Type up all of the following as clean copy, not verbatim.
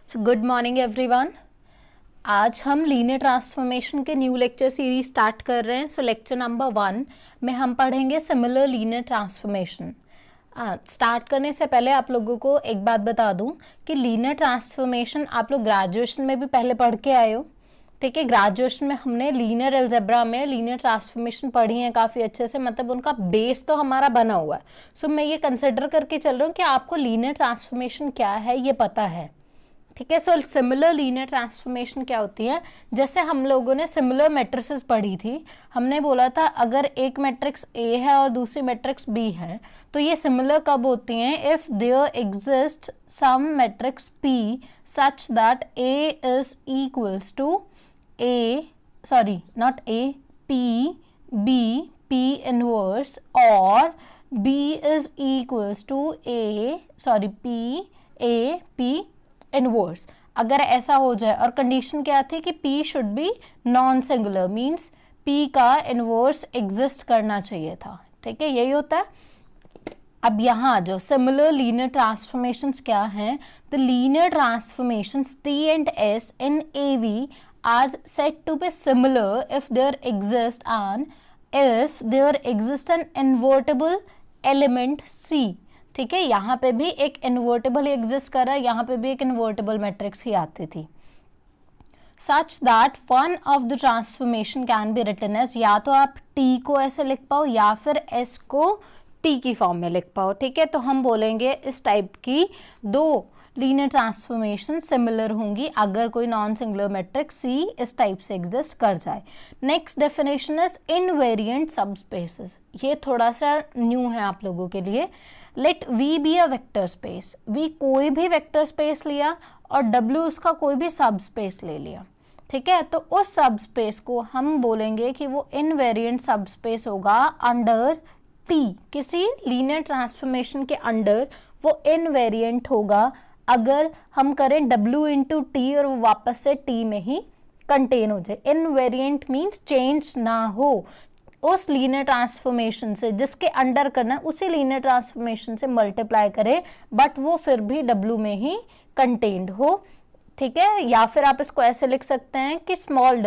So good morning everyone. आज हम linear transformation के न्यू लेक्चर सीरीज स्टार्ट कर रहे हैं। सो लेक्चर नंबर 1 में हम पढ़ेंगे सिमिलर लीनियर ट्रांसफॉर्मेशन। स्टार्ट करने से पहले आप लोगों को एक बात बता दूं कि लीनियर ट्रांसफॉर्मेशन आप लोग ग्रेजुएशन में भी पहले पढ़ के आए हो। ठीक है, ग्रेजुएशन में हमने लीनियर अलजेब्रा में लीनियर ट्रांसफॉर्मेशन पढ़ी है काफ़ी अच्छे से, मतलब उनका बेस तो हमारा बना हुआ है। सो मैं ये कंसिडर करके चल रहा हूँ कि आपको लीनियर ट्रांसफॉर्मेशन क्या है ये पता है। ठीक है, सो सिमिलर लीनियर ट्रांसफॉर्मेशन क्या होती है, जैसे हम लोगों ने सिमिलर मैट्रिसेस पढ़ी थी। हमने बोला था अगर एक मैट्रिक्स ए है और दूसरी मैट्रिक्स बी है तो ये सिमिलर कब होती हैं, if there exist some matrix P such that A is equals to P inverse or B is equals to P inverse। अगर ऐसा हो जाए, और कंडीशन क्या थी कि P should be non singular, means P का इनवर्स एग्जिस्ट करना चाहिए था। ठीक है, यही होता है। अब यहाँ जो सिमिलर लीनियर ट्रांसफॉर्मेशंस क्या हैं, the linear transformations T and S in AV are said to be similar if there exists an invertible element C। ठीक है, यहाँ पे भी एक इन्वर्टेबल एग्जिस्ट कर रहा है, यहाँ पे भी एक इन्वर्टेबल मैट्रिक्स ही आती थी। Such that one of the transformation can be written as, या तो आप T को ऐसे लिख पाओ या फिर S को T की फॉर्म में लिख पाओ। ठीक है, तो हम बोलेंगे इस टाइप की दो लीनियर ट्रांसफॉर्मेशन सिमिलर होंगी अगर कोई नॉन सिंगुलर मैट्रिक्स C इस टाइप से एग्जिस्ट कर जाए। Next definition is invariant subspaces. ये थोड़ा सा न्यू है आप लोगों के लिए। Let V be a vector space. V कोई भी वेक्टर स्पेस लिया और W उसका कोई भी सब स्पेस ले लिया। ठीक है, तो उस सब स्पेस को हम बोलेंगे कि वो इनवेरिएंट सब स्पेस होगा अंडर T। किसी लीनियर ट्रांसफॉर्मेशन के अंडर वो इनवेरिएंट होगा अगर हम करें W इंटू टी और वो वापस से T में ही कंटेन हो जाए। इनवेरिएंट मीन्स चेंज ना हो उस लीनियर ट्रांसफॉर्मेशन से, जिसके अंडर करना है उसी लीनियर ट्रांसफॉर्मेशन से मल्टीप्लाई करे, बट वो फिर भी W में ही कंटेन्ड हो। ठीक है, या फिर आप इसको ऐसे लिख सकते हैं कि small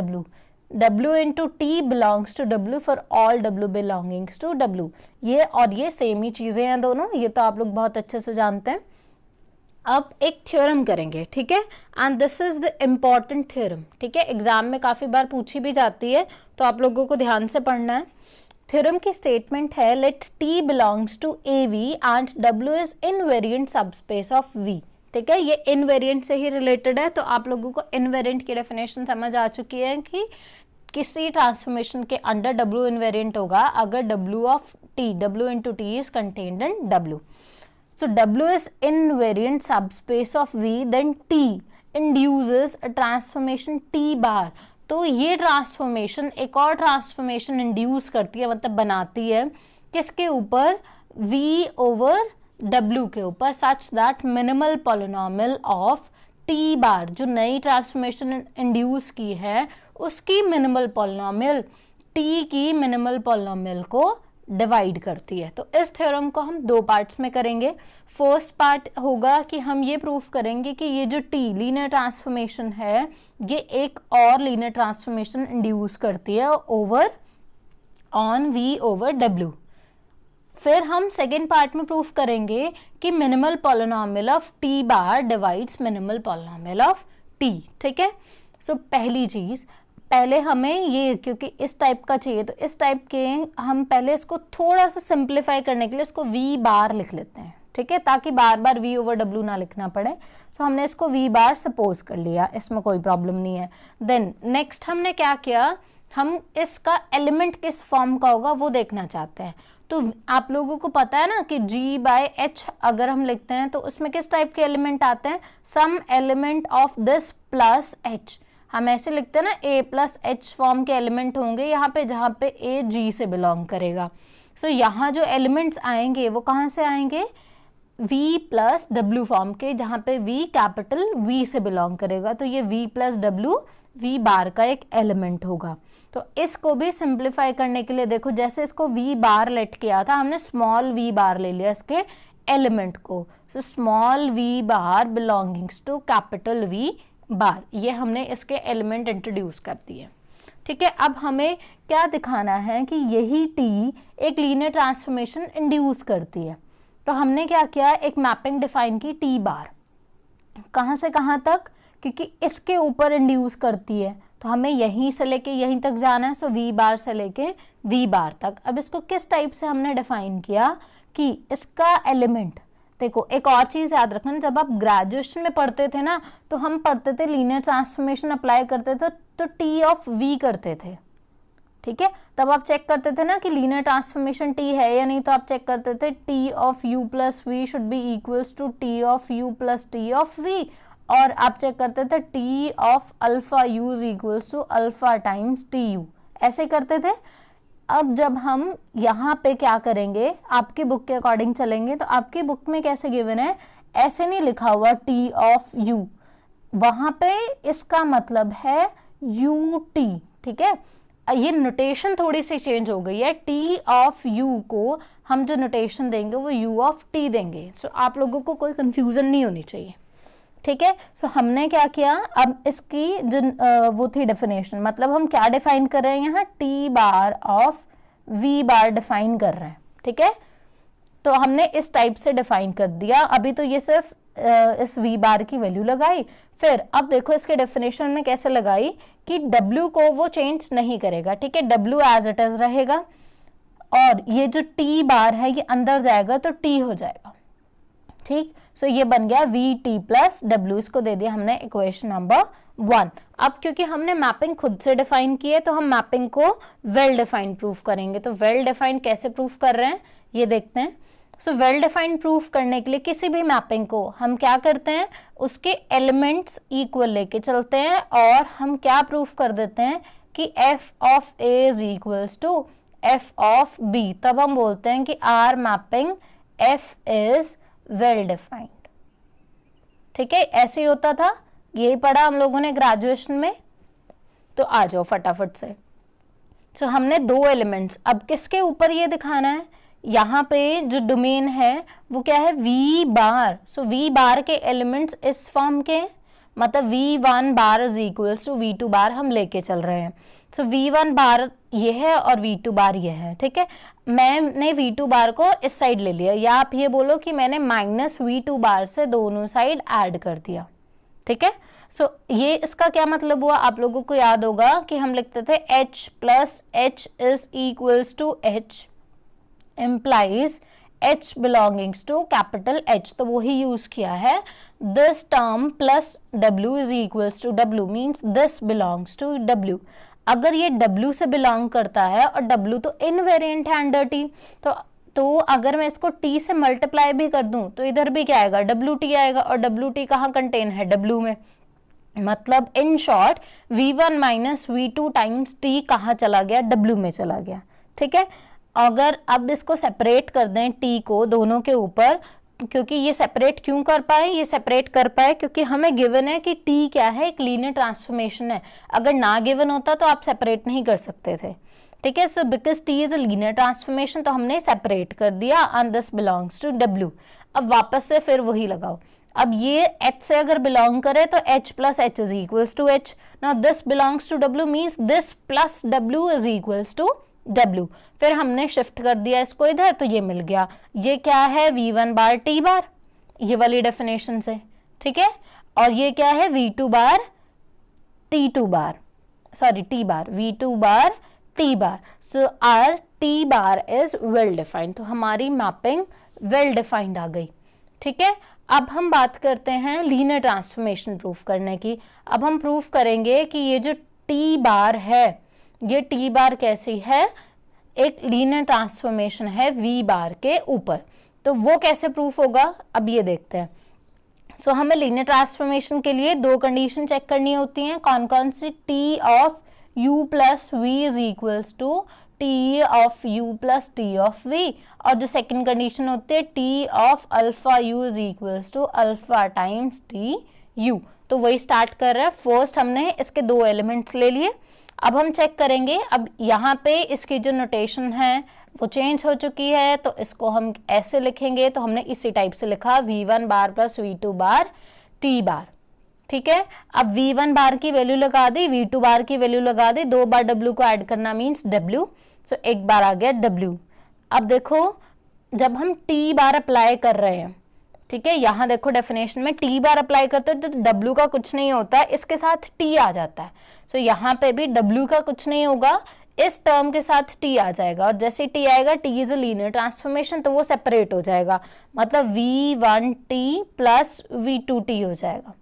W into T belongs to W for all W belongings to W। ये और ये सेम ही चीजें हैं दोनों, ये तो आप लोग बहुत अच्छे से जानते हैं। अब एक थ्योरम करेंगे। ठीक है, and this is the important theorem. ठीक है, एग्जाम में काफी बार पूछी भी जाती है, तो आप लोगों को ध्यान से पढ़ना है। थ्योरम की स्टेटमेंट है let T belongs to AV and W is invariant subspace of V। ठीक है, ये इनवेरिएंट से ही रिलेटेड है, तो आप लोगों को इनवेरिएंट की डेफिनेशन समझ आ चुकी है कि किसी ट्रांसफॉर्मेशन के अंडर W इनवेरिएंट होगा अगर W into T is contained in W। So W is invariant subspace of V, then T induces a transformation T bar। तो ये ट्रांसफॉर्मेशन एक और ट्रांसफॉर्मेशन इंड्यूस करती है, मतलब बनाती है किसके ऊपर, V ओवर W के ऊपर, such that minimal polynomial of T बार, जो नई ट्रांसफॉर्मेशन इंड्यूस की है उसकी मिनिमल पॉलिनोमियल T की मिनिमल पॉलिनोमियल को डिवाइड करती है। तो इस थ्योरम को हम दो पार्ट्स में करेंगे। फर्स्ट पार्ट होगा कि हम ये प्रूफ करेंगे कि ये जो T लीनियर ट्रांसफॉर्मेशन है ये एक और लीनियर ट्रांसफॉर्मेशन इंड्यूस करती है over on V over W। फिर हम सेकेंड पार्ट में प्रूफ करेंगे कि minimal polynomial of T bar divides minimal polynomial of T। ठीक है, सो पहली चीज, पहले हमें ये, क्योंकि इस टाइप का चाहिए तो इस टाइप के हम पहले इसको थोड़ा सा सिंप्लीफाई करने के लिए इसको V बार लिख लेते हैं। ठीक है, ताकि बार बार V ओवर W ना लिखना पड़े। सो हमने इसको V बार सपोज कर लिया, इसमें कोई प्रॉब्लम नहीं है। देन नेक्स्ट हमने क्या किया, हम इसका एलिमेंट किस फॉर्म का होगा वो देखना चाहते हैं। तो आप लोगों को पता है ना कि G/H अगर हम लिखते हैं तो उसमें किस टाइप के एलिमेंट आते हैं, some element of this plus H। हम ऐसे लिखते हैं ना, A प्लस H फॉर्म के एलिमेंट होंगे यहाँ पे, जहाँ पे A G से बिलोंग करेगा। सो यहाँ जो एलिमेंट्स आएंगे वो कहाँ से आएंगे, V प्लस W फॉर्म के, जहाँ पे V कैपिटल V से बिलोंग करेगा। तो ये V प्लस W V बार का एक एलिमेंट होगा। तो इसको भी सिंप्लीफाई करने के लिए देखो, जैसे इसको V बार लेट किया था हमने, स्मॉल V बार ले लिया इसके एलिमेंट को। So small V bar belongings to capital V bar, ये हमने इसके एलिमेंट इंट्रोड्यूस कर दिए। ठीक है, अब हमें क्या दिखाना है कि यही टी एक लीनियर ट्रांसफॉर्मेशन इंड्यूस करती है। तो हमने क्या किया, एक मैपिंग डिफाइन की टी बार, कहाँ से कहाँ तक, क्योंकि इसके ऊपर इंड्यूस करती है तो हमें यहीं से लेके यहीं तक जाना है। सो वी बार से लेके वी बार तक। अब इसको किस टाइप से हमने डिफाइन किया कि इसका एलिमेंट, देखो एक और चीज़ याद रखना, जब आप ग्रेजुएशन में पढ़ते थे ना तो हम पढ़ते थे लीनियर ट्रांसफॉर्मेशन अप्लाई करते थे तो टी ऑफ वी करते थे। ठीक है, तब आप चेक करते थे ना कि लीनियर ट्रांसफॉर्मेशन टी है या नहीं, तो आप चेक करते थे T of U plus V should be equals to T of U plus T of V, और आप चेक करते थे T of alpha U is equals to alpha times T U, ऐसे करते थे। अब जब हम यहाँ पे क्या करेंगे, आपकी बुक के अकॉर्डिंग चलेंगे, तो आपकी बुक में कैसे गिवन है, ऐसे नहीं लिखा हुआ टी ऑफ यू, वहाँ पे इसका मतलब है यू टी। ठीक है, ये नोटेशन थोड़ी सी चेंज हो गई है, टी ऑफ यू को हम जो नोटेशन देंगे वो यू ऑफ टी देंगे। सो आप लोगों को कोई कंफ्यूजन नहीं होनी चाहिए। ठीक है, सो हमने क्या किया, अब इसकी जो वो थी डेफिनेशन, मतलब हम क्या डिफाइन कर रहे हैं यहाँ, T bar of V bar define कर रहे हैं। ठीक है, तो हमने इस टाइप से डिफाइन कर दिया। अभी तो ये सिर्फ इस वी बार की वैल्यू लगाई, फिर अब देखो इसके डेफिनेशन में कैसे लगाई कि W को वो चेंज नहीं करेगा। ठीक है, W एज इट इज रहेगा, और ये जो टी बार है ये अंदर जाएगा तो टी हो जाएगा। ठीक, सो ये बन गया वी टी प्लस डब्ल्यू, इसको दे दिया हमने इक्वेशन नंबर 1। अब क्योंकि हमने मैपिंग खुद से डिफाइन की है तो हम मैपिंग को वेल डिफाइंड प्रूफ करेंगे। तो वेल डिफाइंड कैसे प्रूफ कर रहे हैं ये देखते हैं। सो वेल डिफाइंड प्रूफ करने के लिए किसी भी मैपिंग को हम क्या करते हैं, उसके एलिमेंट्स इक्वल लेके चलते हैं, और हम क्या प्रूफ कर देते हैं कि F of A is equals to F of B. तब हम बोलते हैं कि our mapping F is well defined. ठीक है, ऐसे ही होता था, यही पढ़ा हम लोगों ने ग्रेजुएशन में। तो आ जाओ फटाफट से। सो हमने दो एलिमेंट्स, अब किसके ऊपर ये दिखाना है, यहाँ पे जो डोमेन है वो क्या है, वी बार। सो वी बार के एलिमेंट्स इस फॉर्म के, मतलब V1 bar is equals to V2 bar हम लेके चल रहे हैं। सो V1 बार ये है और V2 बार ये है। ठीक है, मैंने V2 बार को इस साइड ले लिया, या आप ये बोलो कि मैंने माइनस V2 बार से दोनों साइड ऐड कर दिया। ठीक है, सो ये इसका क्या मतलब हुआ, आप लोगों को याद होगा कि हम लिखते थे H plus H is equals to H implies H belongings to capital H, तो वही यूज किया है। This term plus W is equals to W means this belongs to W। अगर ये W से बिलोंग करता है और W तो इनवेरिएंट है अंडर T, तो अगर मैं इसको T से मल्टीप्लाई भी कर दूं तो इधर भी क्या आएगा, WT आएगा, और WT कहाँ कंटेन है, W में। मतलब in short V1 minus V2 times T कहाँ चला गया, W में चला गया। ठीक है, अगर अब इसको सेपरेट कर दें टी को दोनों के ऊपर, क्योंकि ये सेपरेट क्यों कर पाए, ये सेपरेट कर पाए क्योंकि हमें गिवन है कि टी क्या है, एक लीनियर ट्रांसफॉर्मेशन है। अगर ना गिवन होता तो आप सेपरेट नहीं कर सकते थे। ठीक है, so because T is a linear transformation तो हमने सेपरेट कर दिया, and this belongs to W. अब वापस से फिर वही लगाओ, अब ये H से अगर बिलोंग करे तो H plus H is equals to H। Now this belongs to W means this plus W is equals to W। फिर हमने शिफ्ट कर दिया इसको इधर, तो ये मिल गया, ये क्या है, V1 बार T बार, ये वाली डेफिनेशन से। ठीक है, और ये क्या है, V2 bar T2 bar, sorry T bar, V2 bar T bar. So our T bar is well defined, तो हमारी मैपिंग वेल डिफाइंड आ गई। ठीक है, अब हम बात करते हैं लीनियर ट्रांसफॉर्मेशन प्रूफ करने की। अब हम प्रूफ करेंगे कि ये जो T बार है, ये T बार कैसी है, एक लीनियर ट्रांसफॉर्मेशन है V बार के ऊपर। तो वो कैसे प्रूफ होगा, अब ये देखते हैं। सो हमें लीनियर ट्रांसफॉर्मेशन के लिए दो कंडीशन चेक करनी होती हैं, कौन कौन सी, T of U plus V is equals to T of U plus T of V, और जो सेकंड कंडीशन होती है T of alpha U is equals to alpha times T U। तो वही स्टार्ट कर रहे हैं। फर्स्ट हमने इसके दो एलिमेंट्स ले लिए, अब हम चेक करेंगे। अब यहाँ पे इसकी जो नोटेशन है वो चेंज हो चुकी है, तो इसको हम ऐसे लिखेंगे, तो हमने इसी टाइप से लिखा v1 बार प्लस v2 बार t बार। ठीक है, अब v1 बार की वैल्यू लगा दी, v2 बार की वैल्यू लगा दी, 2 बार w को ऐड करना मीन्स w, सो एक बार आ गया w। अब देखो जब हम t बार अप्लाई कर रहे हैं, ठीक है, यहाँ देखो डेफिनेशन में t बार अप्लाई करते हैं तो w का कुछ नहीं होता है, इसके साथ t आ जाता है। सो यहाँ पे भी w का कुछ नहीं होगा, इस टर्म के साथ t आ जाएगा, और जैसे t आएगा t is a linear transformation, तो वो सेपरेट हो जाएगा, मतलब v1t प्लस v2t हो जाएगा।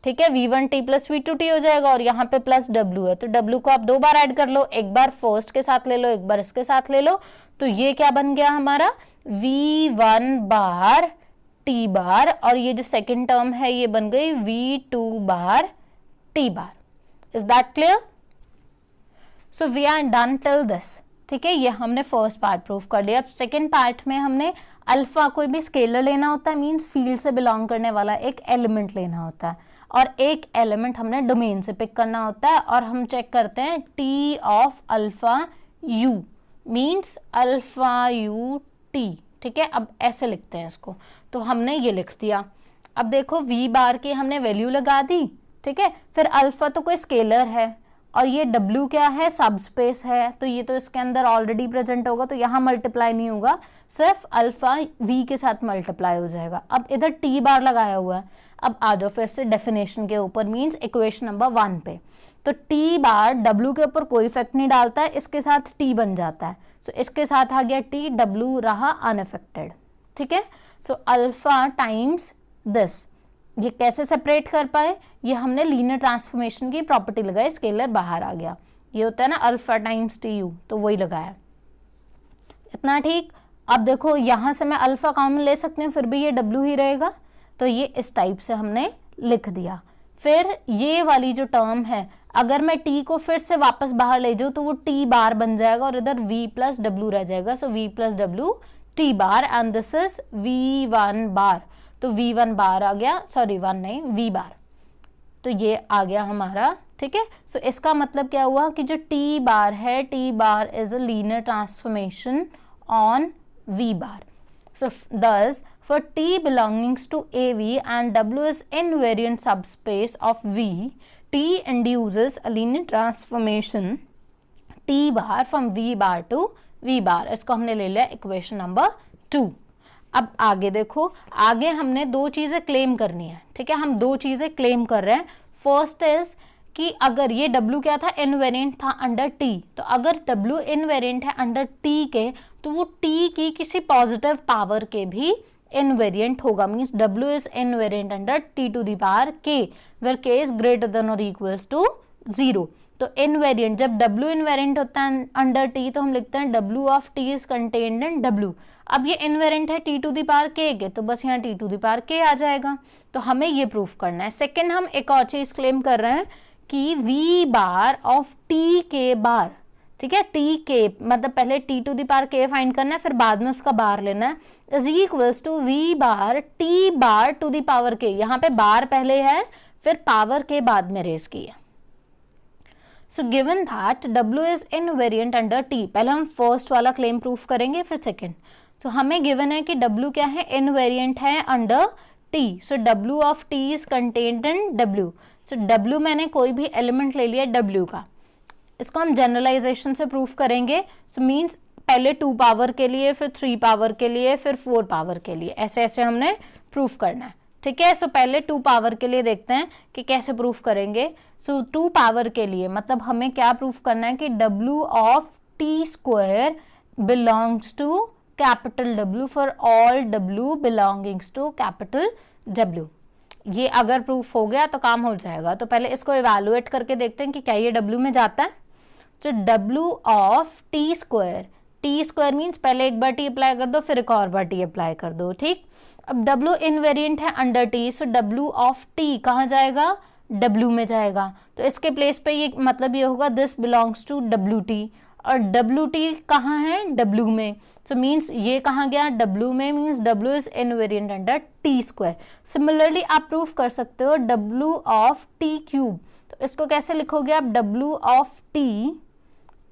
ठीक है, v1t प्लस v2t हो जाएगा, और यहाँ पे प्लस w है, तो w को आप 2 बार ऐड कर लो, एक बार फर्स्ट के साथ ले लो, एक बार इसके साथ ले लो, तो ये क्या बन गया हमारा v1 बार t बार, और ये जो सेकेंड टर्म है ये बन गई v2 bar t bar. Is that clear? So we are done till this. ठीक है, ये हमने फर्स्ट पार्ट प्रूव कर लिया। अब सेकेंड पार्ट में हमने अल्फा कोई भी स्केलर लेना होता है, मींस फील्ड से बिलोंग करने वाला एक एलिमेंट लेना होता है, और एक एलिमेंट हमने डोमेन से पिक करना होता है, और हम चेक करते हैं T of alpha you means alpha U T. ठीक है, अब ऐसे लिखते हैं इसको, तो हमने ये लिख दिया। अब देखो वी बार की हमने वैल्यू लगा दी, ठीक है, फिर अल्फा तो कोई स्केलर है, और ये W क्या है, सब स्पेस है, तो ये तो इसके अंदर ऑलरेडी प्रेजेंट होगा, तो यहाँ मल्टीप्लाई नहीं होगा, सिर्फ अल्फा V के साथ मल्टीप्लाई हो जाएगा। अब इधर T बार लगाया हुआ है, अब आ जाओ फिर से डेफिनेशन के ऊपर, मींस इक्वेशन नंबर 1 पे, तो T बार W के ऊपर कोई इफेक्ट नहीं डालता है, इसके साथ T बन जाता है, सो इसके साथ आ गया T, W रहा अनअफेक्टेड। ठीक है, सो अल्फा टाइम्स दिस, ये कैसे सेपरेट कर पाए, ये हमने लीनियर ट्रांसफॉर्मेशन की प्रॉपर्टी लगाई, स्केलर बाहर आ गया, ये होता है ना अल्फा टाइम्स टी यू, तो वही लगाया। इतना ठीक। अब देखो यहाँ से मैं अल्फा कॉमन ले सकती हूँ, फिर भी ये डब्ल्यू ही रहेगा, तो ये इस टाइप से हमने लिख दिया। फिर ये वाली जो टर्म है, अगर मैं टी को फिर से वापस बाहर ले जाऊँ तो वो टी बार बन जाएगा, और इधर वी प्लस डब्ल्यू रह जाएगा, so V plus W T bar, and this is v1 bar, तो v1 बार आ गया, सॉरी 1 नहीं v बार, तो ये आ गया हमारा। ठीक है, सो इसका मतलब क्या हुआ कि जो t बार है, t bar is a linear transformation on v bar. So thus for t belongings to AV and W is invariant subspace of V, t induces a linear transformation t bar from V bar to V bar। इसको हमने ले लिया equation number 2। अब आगे देखो, आगे हमने दो चीजें क्लेम करनी है। ठीक है, हम दो चीजें क्लेम कर रहे हैं। फर्स्ट इज कि अगर ये W क्या था, इनवेरिएंट था अंडर T, तो अगर W इनवेरिएंट है अंडर T के, तो वो T की किसी पॉजिटिव पावर के भी इनवेरिएंट होगा, means W is invariant under T to the power K, where K is greater than और इक्वल्स टू 0। तो इनवेरिएंट, जब W इनवेरिएंट होता है अंडर T, तो हम लिखते हैं W of T is contained in W। अब ये इनवेरिएंट है T to the power K के, तो बस यहाँ T to the power K आ जाएगा, तो हमें ये प्रूफ करना है। सेकेंड, हम एक और चीज क्लेम कर रहे हैं कि V बार ऑफ T के बार, ठीक है, T के मतलब पहले T to the power K find करना है, फिर बाद में उसका बार लेना है, is equals to V bar T bar to the power K। यहाँ पे बार पहले है, फिर पावर K बाद में रेज की है। So given that W is invariant under T, पहले हम फर्स्ट वाला क्लेम प्रूफ करेंगे, फिर सेकेंड। सो हमें गिवन है कि W क्या है, इनवेरिएंट है under T, so W of T is contained in W। So W मैंने कोई भी एलिमेंट ले लिया W का, इसको हम जनरलाइजेशन से प्रूफ करेंगे। सो मीन्स पहले 2 पावर के लिए, फिर 3 पावर के लिए, फिर 4 पावर के लिए, ऐसे ऐसे हमने प्रूफ करना है। ठीक है, सो पहले 2 पावर के लिए देखते हैं कि कैसे प्रूफ करेंगे। सो 2 पावर के लिए मतलब हमें क्या प्रूफ करना है कि W of T square belongs to capital W for all W belongings to capital W। ये अगर प्रूफ हो गया तो काम हो जाएगा। तो पहले इसको इवैल्यूएट करके देखते हैं कि क्या ये W में जाता है। तो W of T square means पहले एक बार T अप्लाई कर दो, फिर एक और बार T अप्लाई कर दो। ठीक, अब W इनवेरिएंट है under T, so W of T कहाँ जाएगा, W में जाएगा। तो इसके प्लेस पे ये मतलब ये होगा दिस बिलोंग्स टू WT, और WT कहाँ है, W में, सो मीन्स ये कहाँ गया, W में, means W is invariant under T square. Similarly आप प्रूफ कर सकते हो W ऑफ T क्यूब, तो इसको कैसे लिखोगे आप, W ऑफ T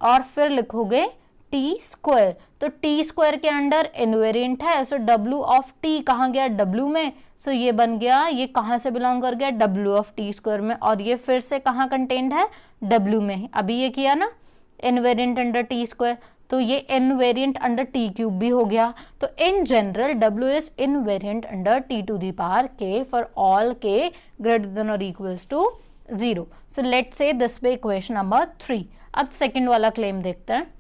और फिर लिखोगे टी स्क्वायर, तो टी स्क्वायर के अंडर इनवेरिएंट है, सो डब्ल्यू ऑफ टी कहाँ गया, डब्ल्यू में, सो ये बन गया, ये कहाँ से बिलोंग कर गया, डब्ल्यू ऑफ टी स्क्वायर में, और ये फिर से कहाँ कंटेन्ड है, डब्ल्यू में। अभी ये किया ना इनवेरिएंट अंडर टी स्क्वायर, तो ये इनवेरिएंट अंडर टी क्यूब भी हो गया। तो in general W is invariant under T to the power K for all K greater than और equals to 0। So let's say this be equation number 3। अब second वाला claim देखते हैं।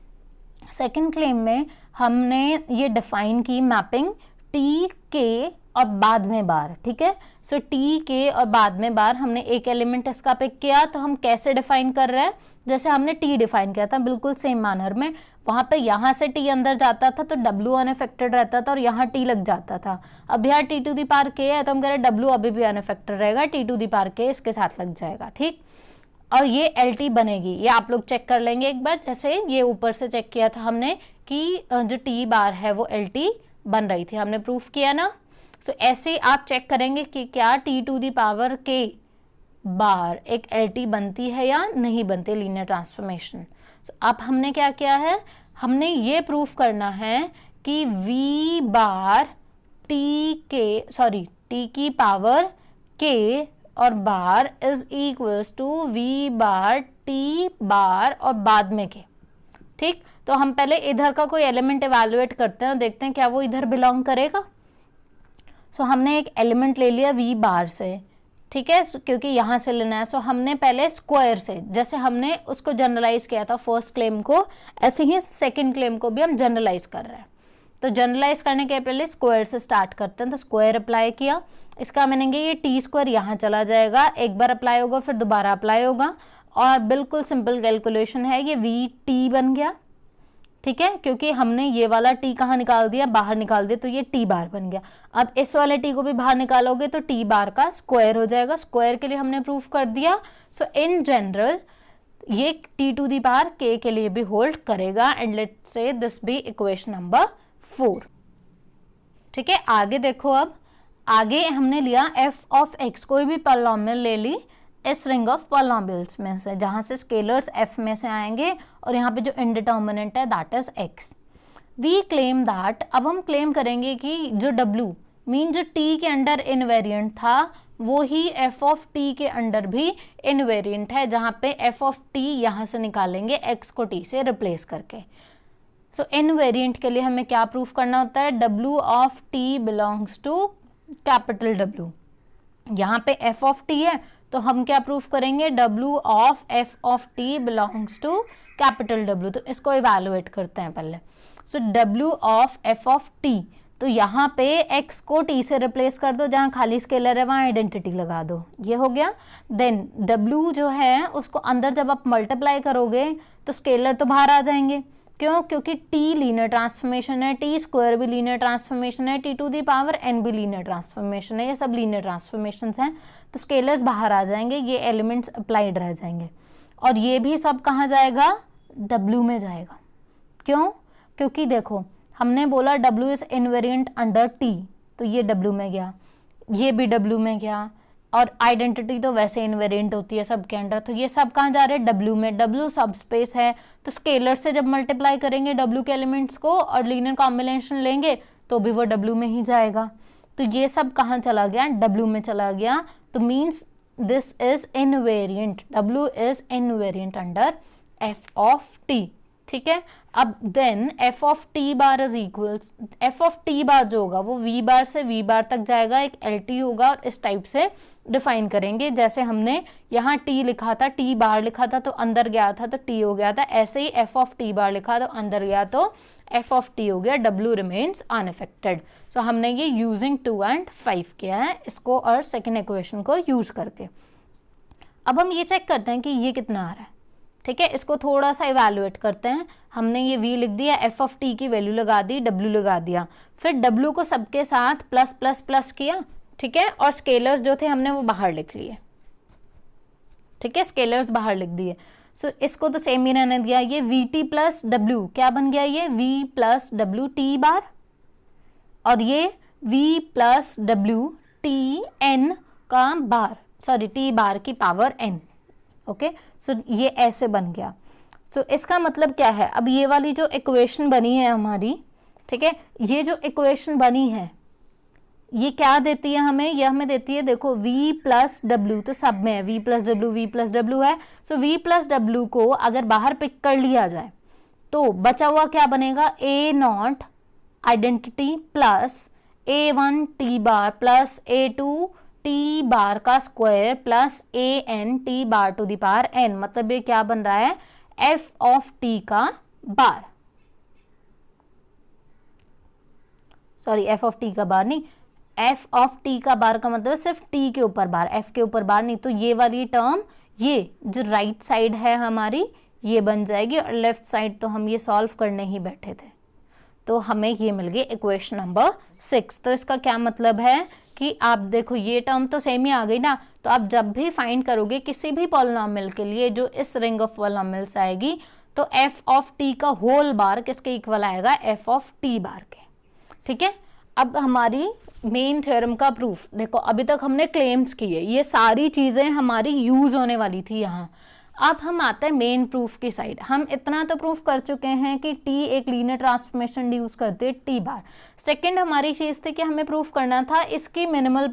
Second claim में हमने ये डिफाइन की मैपिंग टी के और बाद में बार, ठीक है। सो टी के और बाद में बार हमने एक एलिमेंट इसका पिक किया, तो हम कैसे डिफाइन कर रहे हैं, जैसे हमने टी डिफाइन किया था बिल्कुल सेम मैनर में, वहां पे यहाँ से टी अंदर जाता था तो डब्ल्यू अनअफेक्टेड रहता था और यहाँ टी लग जाता था। अब यहाँ टी टू दी पावर के है तो हम कह रहे हैं डब्ल्यू अभी भी अनअफेक्टेड रहेगा, टी टू दी पावर के इसके साथ लग जाएगा, ठीक। और ये एल टी बनेगी, ये आप लोग चेक कर लेंगे एक बार, जैसे ये ऊपर से चेक किया था हमने कि जो टी बार है वो एल टी बन रही थी, हमने प्रूफ किया ना। सो ऐसे आप चेक करेंगे कि क्या टी टू दी पावर के बार एक एल टी बनती है या नहीं बनती, लीनियर ट्रांसफॉर्मेशन। अब हमने क्या किया है, हमने ये प्रूफ करना है कि v बार टी की पावर k और bar is equals to v bar T bar और बाद में k, ठीक। तो हम पहले इधर का कोई एलिमेंट इवैल्यूएट करते हैं और देखते हैं क्या वो इधर बिलोंग करेगा। सो हमने एक एलिमेंट ले लिया v बार से, ठीक है, क्योंकि यहाँ से लेना है। सो हमने पहले स्क्वायर से, जैसे हमने उसको जनरलाइज किया था फर्स्ट क्लेम को, ऐसे ही सेकंड क्लेम को भी हम जनरलाइज कर रहे हैं। तो जनरलाइज करने के पहले स्क्वायर से स्टार्ट करते हैं, तो स्क्वायर अप्लाई किया, इसका मीनिंग ये टी स्क्वायर यहाँ चला जाएगा, एक बार अप्लाई होगा फिर दोबारा अप्लाई होगा, और बिल्कुल सिंपल कैलकुलेशन है, ये वी टी बन गया, ठीक है, क्योंकि हमने ये वाला टी कहाँ निकाल दिया, बाहर निकाल दिया, तो ये टी बार बन गया। अब इस वाले टी को भी बाहर निकालोगे तो टी बार का स्क्वायर हो जाएगा, स्क्वायर के लिए हमने प्रूफ कर दिया। सो इन जनरल ये T to the power K के लिए भी होल्ड करेगा, and let's say this be equation number 4, ठीक है। आगे देखो, अब आगे हमने लिया एफ ऑफ एक्स, कोई भी पॉलिनोमियल ले ली इस रिंग ऑफ पॉलिनोमियल्स में से, जहां से स्केलर्स एफ में से आएंगे और यहाँ पे जो इंडिटर्मिनेंट है that is X. We claim that, अब हम क्लेम करेंगे कि जो डब्ल्यू मीन जो टी के अंडर इनवेरिएंट था वो ही एफ ऑफ टी के अंडर भी इनवेरिएंट है, जहाँ पे एफ ऑफ टी यहाँ से निकालेंगे एक्स को टी से रिप्लेस करके। सो इनवेरिएंट के लिए हमें क्या प्रूफ करना होता है, W of T belongs to capital W. यहाँ पे एफ ऑफ टी है तो हम क्या प्रूफ करेंगे, W of F of T belongs to capital W. तो इसको इवैल्यूएट करते हैं पहले। So W of F of T, तो यहाँ पे x को t से रिप्लेस कर दो, जहाँ खाली स्केलर है वहाँ आइडेंटिटी लगा दो, ये हो गया। देन w जो है उसको अंदर जब आप मल्टीप्लाई करोगे तो स्केलर तो बाहर आ जाएंगे, क्यों, क्योंकि t लीनियर ट्रांसफॉर्मेशन है, टी स्क्वायर भी लीनियर ट्रांसफॉर्मेशन है, T to the power n भी लीनियर ट्रांसफॉर्मेशन है, ये सब लीनियर ट्रांसफॉर्मेशंस हैं, तो स्केलर्स बाहर आ जाएंगे, ये एलिमेंट्स अप्लाइड रह जाएंगे, और ये भी सब कहाँ जाएगा, w में जाएगा। क्यों, क्योंकि देखो हमने बोला w is invariant under t, तो ये w में गया, ये भी w में गया, और आइडेंटिटी तो वैसे इनवेरिएंट होती है सबके अंडर, तो ये सब कहाँ जा रहे हैं, w में। w सब स्पेस है, तो स्केलर से जब मल्टीप्लाई करेंगे w के एलिमेंट्स को और लीनियर कॉम्बिनेशन लेंगे तो भी वो w में ही जाएगा, तो ये सब कहाँ चला गया, w में चला गया। तो means this is invariant, w is invariant under f of t, ठीक है। अब then F of T bar is equals, F of T bar जो होगा वो वी बार से वी बार तक जाएगा, एक एल टी होगा, और इस टाइप से डिफाइन करेंगे, जैसे हमने यहाँ टी लिखा था, टी बार लिखा था तो अंदर गया था तो टी हो गया था, ऐसे ही एफ ऑफ टी बार लिखा तो अंदर गया तो एफ ऑफ टी हो गया, डब्ल्यू रिमेन्स अनअफेक्टेड। सो हमने ये यूजिंग 2 and 5 किया है इसको, और सेकेंड इक्वेशन को यूज करके। अब हम ये चेक करते हैं कि ये कितना आ रहा है, ठीक है, इसको थोड़ा सा इवैल्यूएट करते हैं। हमने ये v लिख दिया, f ऑफ t की वैल्यू लगा दी, w लगा दिया, फिर w को सबके साथ प्लस प्लस प्लस किया, ठीक है, और स्केलर्स जो थे हमने वो बाहर लिख लिए, ठीक है, स्केलर्स बाहर लिख दिए। सो इसको तो सेम ही रहने दिया, ये vt प्लस w क्या बन गया, ये v प्लस w t बार, और ये v plus w t n का बार, सॉरी t बार की पावर n, ओके। सो ये ऐसे बन गया। सो इसका मतलब क्या है, अब ये वाली जो इक्वेशन बनी है हमारी, ठीक है, ये जो इक्वेशन बनी है ये क्या देती है हमें, ये हमें देती है, देखो v प्लस डब्ल्यू, तो सब में है v प्लस डब्ल्यू है। सो v प्लस डब्ल्यू को अगर बाहर पिक कर लिया जाए तो बचा हुआ क्या बनेगा, a naught identity plus a1 t bar plus a2 t bar का square plus an t bar to the power n, मतलब ये क्या बन रहा है, f ऑफ t का बार, सॉरी f ऑफ t का बार नहीं, f ऑफ t का बार का मतलब सिर्फ t के ऊपर बार, f के ऊपर बार नहीं। तो ये वाली टर्म, ये जो राइट साइड है हमारी ये बन जाएगी, और लेफ्ट साइड तो हम ये सॉल्व करने ही बैठे थे, तो हमें ये मिल गई इक्वेशन नंबर 6। तो इसका क्या मतलब है कि आप देखो ये टर्म तो सेम ही आ गई ना, तो आप जब भी फाइंड करोगे किसी भी पॉलिनॉमियल के लिए जो इस रिंग ऑफ पॉलिनॉमियल्स आएगी, तो f ऑफ t का होल बार किसके इक्वल आएगा, f ऑफ t बार के, ठीक है। अब हमारी मेन थ्योरम का प्रूफ देखो, अभी तक हमने क्लेम्स किए, ये सारी चीजें हमारी यूज होने वाली थी यहाँ। अब हम आते हैं मेन प्रूफ की साइड। हम इतना तो प्रूफ कर चुके हैं कि t एक लीनियर ट्रांसफॉर्मेशन यूज करते हैं t बार। सेकंड हमारी चीज थी कि हमें प्रूफ करना था इसकी मिनिमल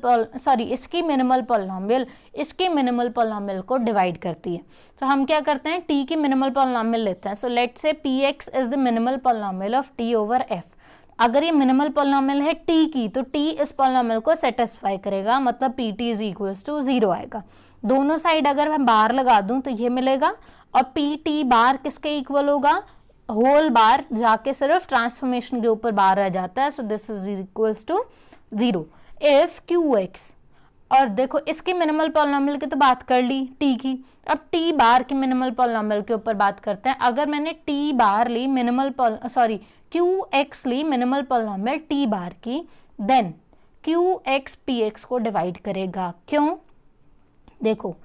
पॉलिनॉमियल इसकी मिनिमल पॉलिनॉमियल को डिवाइड करती है। तो हम क्या करते हैं, t की मिनिमल पॉलिनॉमियल लेते हैं। सो लेट्स से px is the minimal polynomial of t over f। अगर ये मिनिमल पॉलिनॉमियल है t की, तो t इस पॉलिनॉमियल को सेटिस्फाई करेगा, मतलब pt इज इक्वल्स टू 0 आएगा। दोनों साइड अगर मैं बार लगा दूं तो ये मिलेगा, और pt बार किसके इक्वल होगा, होल बार जाके सिर्फ ट्रांसफॉर्मेशन के ऊपर बार रह जाता है। So this is equals to 0 if qx, और देखो इसकी मिनिमल पॉलिनॉमियल की तो बात कर ली t की, अब t बार की मिनिमल पॉलिनॉमियल के ऊपर बात करते हैं। अगर मैंने t बार ली qx ली मिनिमल पॉलिनॉमियल t बार की, देन qx px को डिवाइड करेगा। क्यों, देखो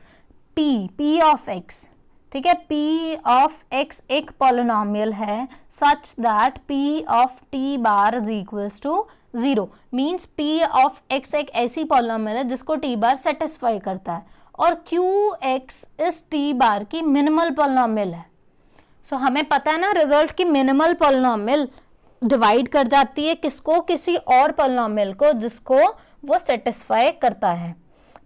p ऑफ x, ठीक है, p ऑफ x एक पॉलिनॉमियल है such that p of t bar is equals to 0, means p of x एक ऐसी पॉलिनॉमियल है जिसको t बार सेटिस्फाई करता है, और qx इस t बार की मिनिमल पॉलिनॉमियल है। सो हमें पता है ना रिजल्ट की मिनिमल पॉलिनॉमियल डिवाइड कर जाती है किसको, किसी और पॉलिनॉमियल को जिसको वो सेटिस्फाई करता है।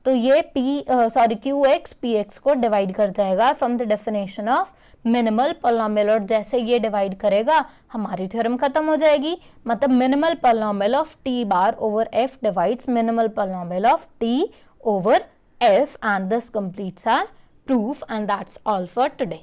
तो ये qx px को डिवाइड कर जाएगा from the definition of minimal polynomial, और जैसे ये डिवाइड करेगा हमारी थ्योरम खत्म हो जाएगी। मतलब minimal polynomial of t bar over f divides minimal polynomial of t over f, and this completes our proof, and that's all for today.